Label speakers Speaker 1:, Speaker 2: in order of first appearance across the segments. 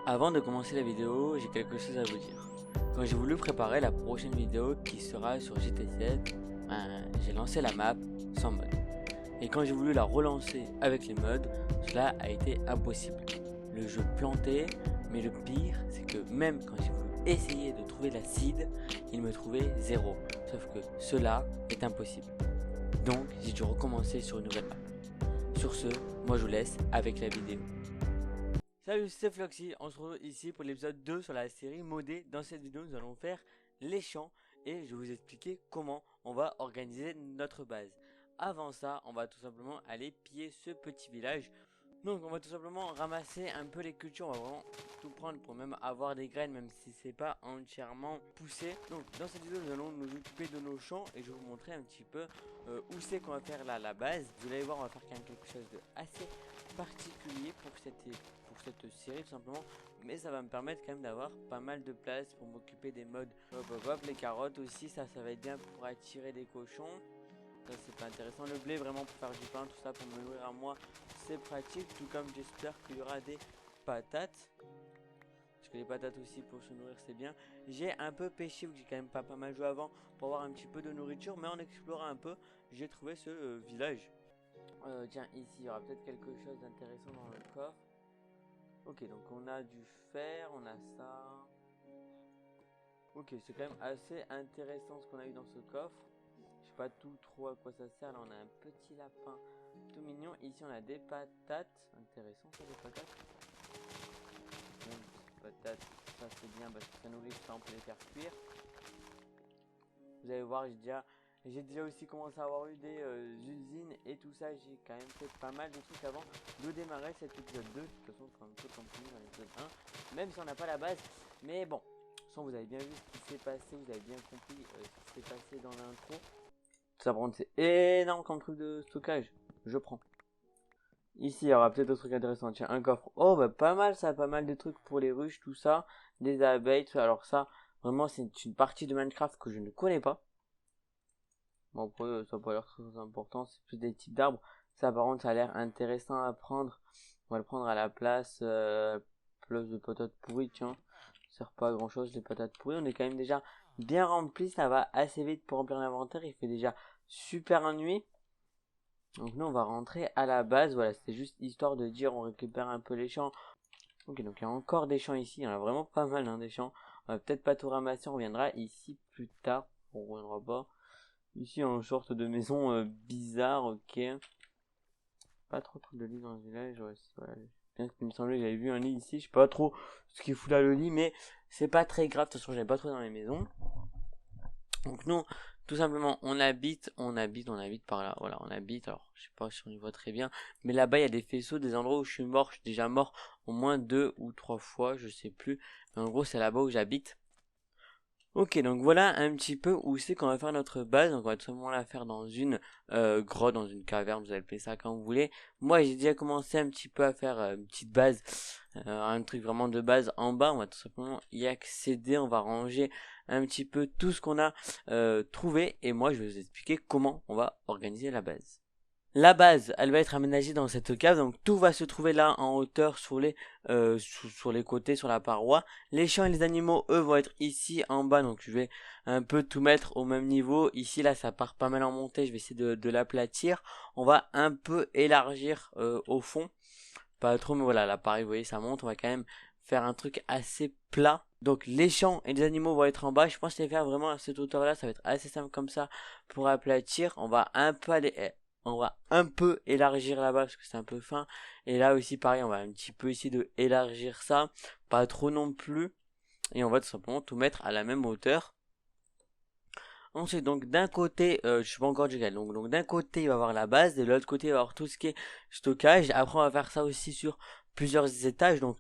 Speaker 1: Avant de commencer la vidéo, j'ai quelque chose à vous dire. Quand j'ai voulu préparer la prochaine vidéo qui sera sur GT7, j'ai lancé la map sans mode. Et quand j'ai voulu la relancer avec les mods, cela a été impossible. Le jeu plantait, mais le pire, c'est que même quand j'ai voulu essayer de trouver la seed, il me trouvait 0. Sauf que cela est impossible. Donc j'ai dû recommencer sur une nouvelle map. Sur ce, moi je vous laisse avec la vidéo. Salut, c'est Floxy, on se retrouve ici pour l'épisode 2 sur la série modée. Dans cette vidéo, nous allons faire les champs et je vais vous expliquer comment on va organiser notre base. Avant ça, on va tout simplement aller piller ce petit village. Donc on va tout simplement ramasser un peu les cultures, on va vraiment tout prendre pour même avoir des graines même si c'est pas entièrement poussé. Donc dans cette vidéo nous allons nous occuper de nos champs et je vais vous montrer un petit peu où c'est qu'on va faire là la base. Vous allez voir, on va faire quand même quelque chose de assez particulier pour cette série tout simplement, mais ça va me permettre quand même d'avoir pas mal de place pour m'occuper des modes. Les carottes aussi, ça va être bien pour attirer des cochons. Ça c'est pas intéressant. Le blé vraiment pour faire du pain, tout ça pour me nourrir à moi, c'est pratique. Tout comme j'espère qu'il y aura des patates, parce que les patates aussi pour se nourrir c'est bien. J'ai un peu pêché vu que j'ai quand même pas mal joué avant pour avoir un petit peu de nourriture, mais en explorant un peu j'ai trouvé ce village. Tiens, ici il y aura peut-être quelque chose d'intéressant dans le coffre. Ok, donc on a du fer, on a ça. Ok, c'est quand même assez intéressant ce qu'on a eu dans ce coffre. Je sais pas trop à quoi ça sert. Là on a un petit lapin tout mignon. Ici on a des patates. Intéressant ça, des patates. Patates, ça c'est bien parce que ça nourrit, ça on peut les faire cuire. Vous allez voir, j'ai déjà aussi commencé à avoir eu des usines et tout ça. J'ai quand même fait pas mal de trucs avant de démarrer cet épisode 2. De toute façon, c'est un peu comme dans l'épisode 1, même si on n'a pas la base. Mais bon, sans vous avez bien vu ce qui s'est passé, vous avez bien compris ce qui s'est passé dans l'intro. Ça prend, c'est énorme comme truc de stockage. Je prends. Ici, il y aura peut-être d'autres trucs intéressants. Tiens, un coffre. Oh, bah pas mal ça, pas mal de trucs pour les ruches, tout ça. Des abeilles, tout ça. Alors ça, vraiment, c'est une partie de Minecraft que je ne connais pas. Bon, après, ça n'a pas l'air très important, c'est plus des types d'arbres. Ça, par contre, ça a l'air intéressant à prendre. On va le prendre à la place, place de patates pourries, tiens. Ça sert pas à grand chose, les patates pourries. On est quand même déjà bien rempli, ça va assez vite pour remplir l'inventaire. Il fait déjà super nuit. Donc nous, on va rentrer à la base. Voilà, c'était juste histoire de dire, on récupère un peu les champs. Ok, donc il y a encore des champs ici. Il y en a vraiment pas mal, hein, des champs. On va peut-être pas tout ramasser, on reviendra ici plus tard. On reviendra pas. Ici, en sorte de maison bizarre, ok. Pas trop de lits dans le village, ouais, bien qu'il me semblait que j'avais vu un lit ici. Je sais pas trop ce qui fout là le lit, mais c'est pas très grave. De toute façon, j'avais pas trop dans les maisons. Donc nous, tout simplement, on habite par là. Voilà, on habite. Alors, je sais pas si on y voit très bien, mais là-bas, il y a des faisceaux, des endroits où je suis mort. Je suis déjà mort au moins 2 ou 3 fois, je sais plus. Mais en gros, c'est là-bas où j'habite. Ok, donc voilà un petit peu où c'est qu'on va faire notre base. Donc on va tout simplement la faire dans une grotte, dans une caverne, vous appelez ça quand vous voulez. Moi j'ai déjà commencé un petit peu à faire une petite base, un truc vraiment de base en bas. On va tout simplement y accéder, on va ranger un petit peu tout ce qu'on a trouvé. Et moi je vais vous expliquer comment on va organiser la base. La base, elle va être aménagée dans cette cave, donc tout va se trouver là en hauteur sur les côtés, sur la paroi. Les champs et les animaux, eux, vont être ici en bas, donc je vais un peu tout mettre au même niveau. Ici, là, ça part pas mal en montée, je vais essayer de l'aplatir. On va un peu élargir au fond, pas trop, mais voilà, là, pareil, vous voyez, ça monte. On va quand même faire un truc assez plat. Donc les champs et les animaux vont être en bas. Je pense que les faire vraiment à cette hauteur-là, ça va être assez simple comme ça pour aplatir. On va un peu élargir là-bas parce que c'est un peu fin. Et là aussi pareil, on va un petit peu essayer de élargir ça. Pas trop non plus. Et on va tout simplement tout mettre à la même hauteur. Ensuite, donc d'un côté, je suis pas encore du donc d'un côté il va y avoir la base, de l'autre côté il va y avoir tout ce qui est stockage. Après on va faire ça aussi sur plusieurs étages. Donc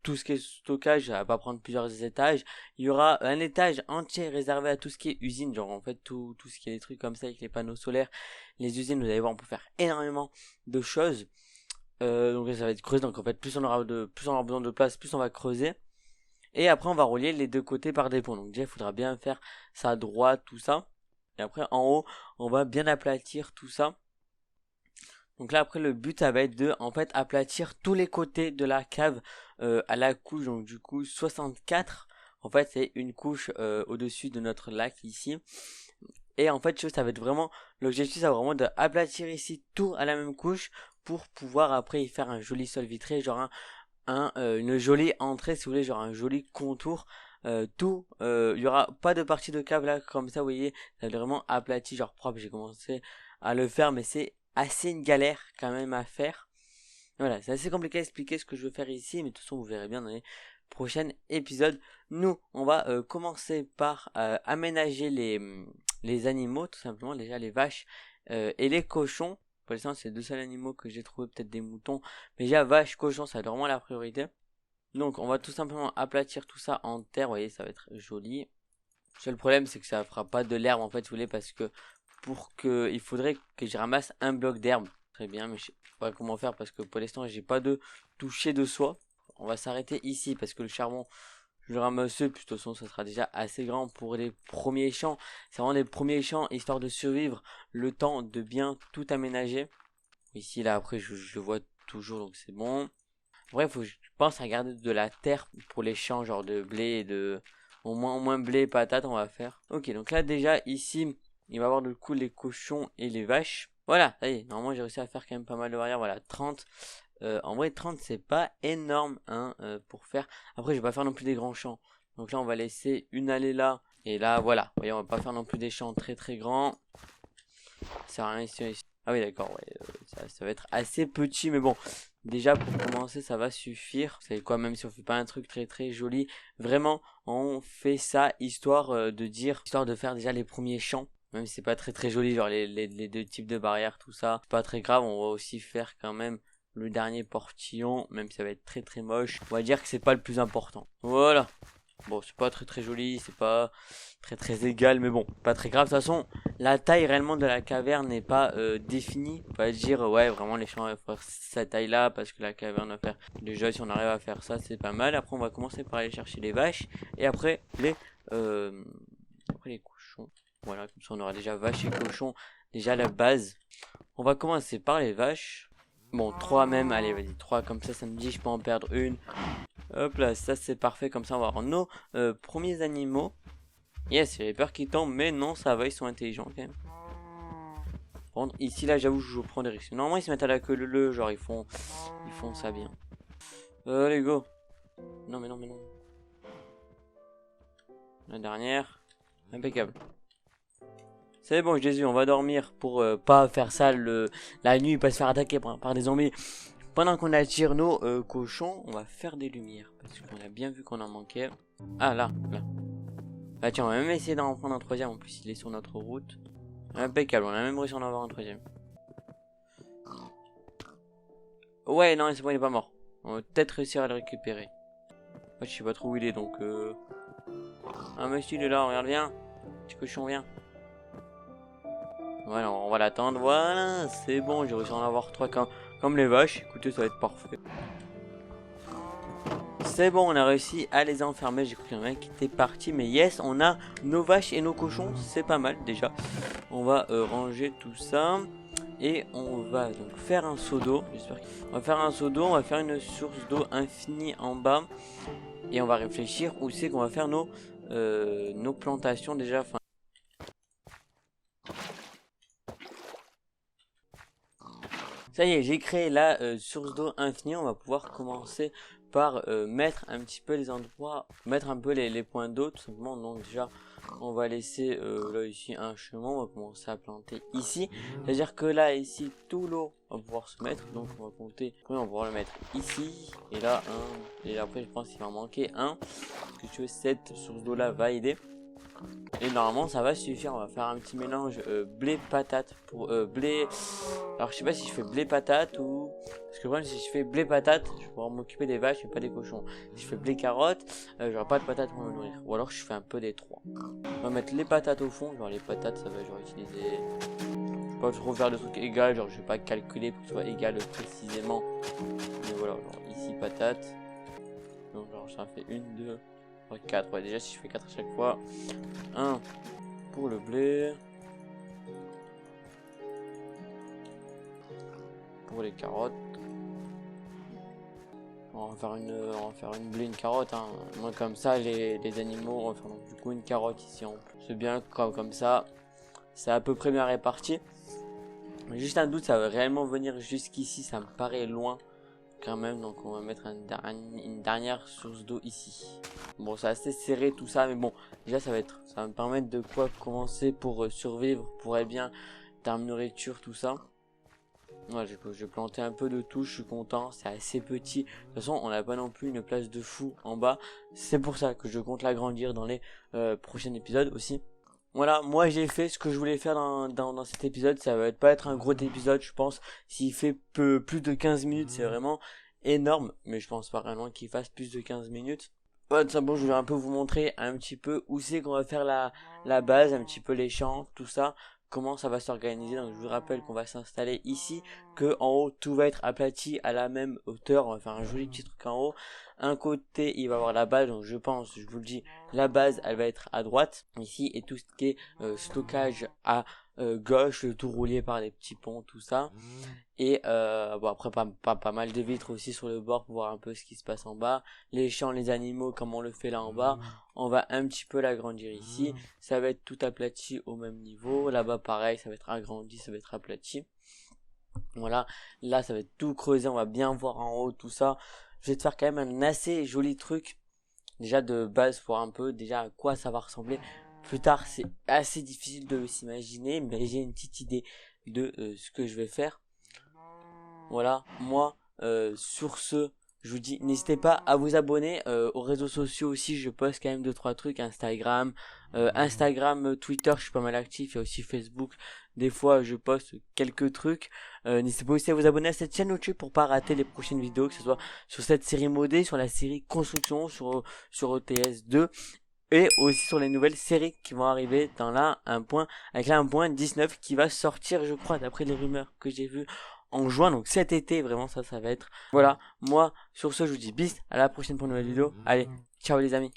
Speaker 1: tout ce qui est stockage, ça va pas prendre plusieurs étages. Il y aura un étage entier réservé à tout ce qui est usine, genre en fait tout ce qui est des trucs comme ça avec les panneaux solaires, les usines, vous allez voir, on peut faire énormément de choses. Donc ça va être creusé, donc en fait plus on aura besoin de place, plus on va creuser. Et après on va relier les deux côtés par des ponts. Donc déjà il faudra bien faire ça droit, tout ça. Et après en haut, on va bien aplatir tout ça. Donc là après le but ça va être de en fait aplatir tous les côtés de la cave à la couche, donc du coup 64. En fait c'est une couche au-dessus de notre lac ici. Et en fait ça va être vraiment, l'objectif ça va vraiment d'aplatir ici tout à la même couche pour pouvoir après y faire un joli sol vitré, genre une jolie entrée si vous voulez, genre un joli contour. Il y aura pas de partie de cave là comme ça, vous voyez, ça va être vraiment aplati, genre propre. J'ai commencé à le faire mais c'est assez une galère quand même à faire. Voilà, c'est assez compliqué à expliquer ce que je veux faire ici, mais de toute façon vous verrez bien dans les prochains épisodes. Nous, on va commencer par aménager les animaux, tout simplement, déjà les vaches et les cochons. Pour l'instant, c'est les deux seuls animaux que j'ai trouvé, peut-être des moutons. Mais déjà, vaches, cochons, ça va être vraiment la priorité. Donc, on va tout simplement aplatir tout ça en terre, vous voyez, ça va être joli. Le seul problème, c'est que ça fera pas de l'herbe, en fait, vous voulez, parce que il faudrait que je ramasse un bloc d'herbe. Très bien, mais je sais pas comment faire parce que pour l'instant, j'ai pas de toucher de soie. On va s'arrêter ici parce que le charbon, je le ramasse, puis de toute façon, ça sera déjà assez grand pour les premiers champs. C'est vraiment les premiers champs, histoire de survivre, le temps de bien tout aménager. Ici, là, après, je le vois toujours, donc c'est bon. Bref, je pense à garder de la terre pour les champs, genre de blé et de... Au moins blé et patates, on va faire. Ok, donc là, déjà, ici, il va y avoir du coup les cochons et les vaches. Voilà, ça y est, normalement, j'ai réussi à faire quand même pas mal de barrières. Voilà, 30. En vrai, 30, c'est pas énorme, hein, pour faire. Après, je vais pas faire non plus des grands champs. Donc là, on va laisser une allée là. Et là, voilà. Vous voyez, on va pas faire non plus des champs très très grands. Ça sert à rien ici. Ah oui, d'accord, ouais, ça va être assez petit, mais bon, déjà pour commencer, ça va suffire. Vous savez quoi, même si on fait pas un truc très très joli, vraiment, on fait ça histoire histoire de faire déjà les premiers champs. Même si c'est pas très très joli, genre les deux types de barrières, tout ça, c'est pas très grave. On va aussi faire quand même le dernier portillon, même si ça va être très très moche. On va dire que c'est pas le plus important. Voilà. Bon, c'est pas très très joli, c'est pas très très égal, mais bon, pas très grave. De toute façon, la taille réellement de la caverne n'est pas définie. On va dire, ouais, vraiment les champs, il faut faire cette taille-là, parce que la caverne va faire... Déjà, si on arrive à faire ça, c'est pas mal. Après, on va commencer par aller chercher les vaches, et euh, après les cochons. Voilà, comme ça, on aura déjà vaches et cochons, déjà la base. On va commencer par les vaches. Bon, 3 même, allez, vas-y, 3, comme ça me dit, je peux en perdre une. Hop là, ça c'est parfait, comme ça on va avoir nos premiers animaux. Yes, j'avais peur qu'ils tombent, mais non, ça va, ils sont intelligents quand même. Bon, ici là, j'avoue, je prends des risques. Normalement, ils se mettent à la queue leu, genre ils font ça bien. Allez, go. Non, mais non, mais non. La dernière. Impeccable. C'est bon, Jésus, on va dormir pour pas faire ça la nuit, pas se faire attaquer par des zombies. Pendant qu'on attire nos cochons, on va faire des lumières. Parce qu'on a bien vu qu'on en manquait. Ah, là. Bah tiens, on va même essayer d'en prendre un troisième. En plus, il est sur notre route. Impeccable, on a même réussi à en avoir un troisième. Ouais, non, c'est bon, il est pas mort. On va peut-être réussir à le récupérer. Moi, je sais pas trop où il est, donc... Ah, monsieur, il est là, regarde, viens. Petit cochon, viens. Voilà, on va l'attendre. Voilà, c'est bon, j'ai réussi à en avoir 3 comme les vaches. Écoutez, ça va être parfait. C'est bon, on a réussi à les enfermer. J'ai cru qu'il y en a un qui était parti, mais yes, on a nos vaches et nos cochons. C'est pas mal déjà. On va ranger tout ça. Et on va donc faire un seau d'eau. J'espère qu'on va faire un seau d'eau. On va faire une source d'eau infinie en bas. Et on va réfléchir où c'est qu'on va faire nos plantations déjà. Enfin, ça y est, j'ai créé la source d'eau infinie. On va pouvoir commencer par mettre un petit peu les endroits, mettre un peu les points d'eau tout simplement. Donc déjà, on va laisser là ici un chemin. On va commencer à planter ici. C'est-à-dire que là ici, tout l'eau va pouvoir se mettre. Donc on va compter. Oui, on va pouvoir le mettre ici et là un. Et après, je pense qu'il va en manquer un. Parce que tu veux, cette source d'eau là va aider. Et normalement ça va suffire. On va faire un petit mélange blé patate pour blé. Alors je sais pas si je fais blé patate ou... Parce que le problème, si je fais blé patate, je vais pouvoir m'occuper des vaches et pas des cochons. Si je fais blé carotte, j'aurai pas de patates pour me nourrir. Ou alors je fais un peu des trois. On va mettre les patates au fond. Genre les patates, ça va genre utiliser... Je vais pas trop faire de trucs égaux. Genre je vais pas calculer pour que ce soit égal précisément. Mais voilà, genre ici patates. Donc genre ça fait 1, 2, 3, 4. Ouais, déjà si je fais 4 à chaque fois. 1 pour le blé. pour les carottes. On va faire une blé, une carotte, hein. Moi comme ça les animaux, on va faire donc, du coup une carotte ici en plus. C'est bien comme ça, c'est à peu près bien réparti. Mais juste un doute, ça va réellement venir jusqu'ici, ça me paraît loin quand même, donc on va mettre une dernière source d'eau ici. Bon, c'est assez serré tout ça, mais bon, déjà ça va me permettre de quoi commencer pour survivre, pour bien terme nourriture, tout ça. Ouais, j'ai planté un peu de tout, je suis content, c'est assez petit. De toute façon, on n'a pas non plus une place de fou en bas. C'est pour ça que je compte l'agrandir dans les prochains épisodes aussi. Voilà, moi j'ai fait ce que je voulais faire dans cet épisode. Ça va pas être un gros épisode, je pense. S'il fait plus de 15 minutes, c'est vraiment énorme. Mais je pense pas vraiment qu'il fasse plus de 15 minutes. Ouais, tout simplement, je vais un peu vous montrer un petit peu où c'est qu'on va faire la base, un petit peu les champs, tout ça, comment ça va s'organiser. Donc je vous rappelle qu'on va s'installer ici, que en haut tout va être aplati à la même hauteur. On va faire un joli petit truc en haut. Un côté il va y avoir la base, donc je pense, je vous le dis, la base elle va être à droite ici, et tout ce qui est stockage à gauche, tout roulé par des petits ponts, tout ça. Et bon, après pas mal de vitres aussi sur le bord pour voir un peu ce qui se passe en bas. Les champs, les animaux, comme on le fait là en bas, on va un petit peu l'agrandir ici. Ça va être tout aplati au même niveau. Là-bas pareil, ça va être agrandi, ça va être aplati. Voilà, là ça va être tout creusé, on va bien voir en haut tout ça. Je vais te faire quand même un assez joli truc déjà de base pour un peu déjà à quoi ça va ressembler. Plus tard, c'est assez difficile de s'imaginer, mais j'ai une petite idée de ce que je vais faire. Voilà, moi, sur ce, je vous dis, n'hésitez pas à vous abonner aux réseaux sociaux aussi. Je poste quand même 2-3 trucs, Instagram, Twitter, je suis pas mal actif. Il y a aussi Facebook. Des fois, je poste quelques trucs. N'hésitez pas aussi à vous abonner à cette chaîne YouTube pour pas rater les prochaines vidéos, que ce soit sur cette série modée, sur la série construction, sur OTS 2. Et aussi sur les nouvelles séries qui vont arriver dans la 1.19 qui va sortir, je crois, d'après les rumeurs que j'ai vues en juin. Donc cet été, vraiment ça va être. Voilà, moi sur ce je vous dis bis, à la prochaine pour une nouvelle vidéo. Allez, ciao les amis.